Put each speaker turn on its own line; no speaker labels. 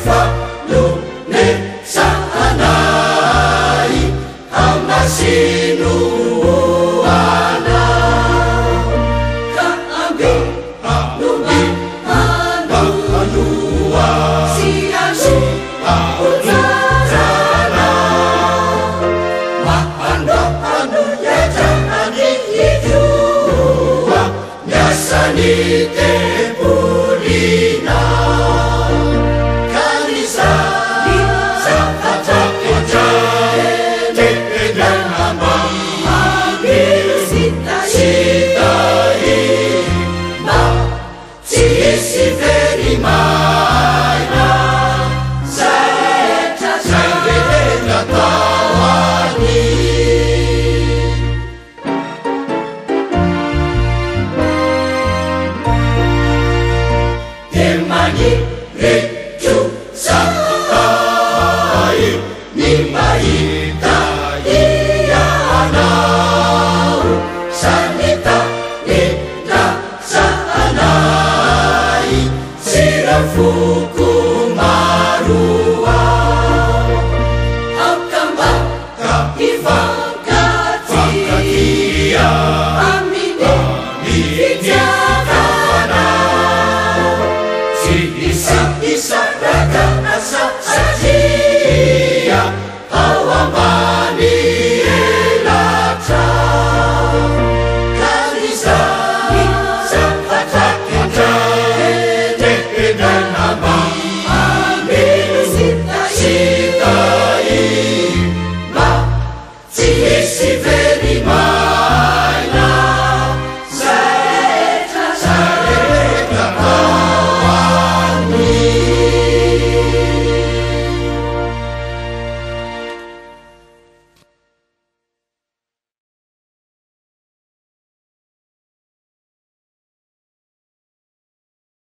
falune sanai amasinuana kaambi nubi anua sianu utara mahando anunya jani hijua nyasani tepulina kanisa sapata ejane dan ambil sitai ma sisi veri mana saya tawani temani recu sakai nimbai taiana sanita eda sanai sirafuku marua akamba kaifakatia amini vijavana isa raga asa sajia awamani elata kanisa sapata ejane dan ambil sitai ma sisi veri ma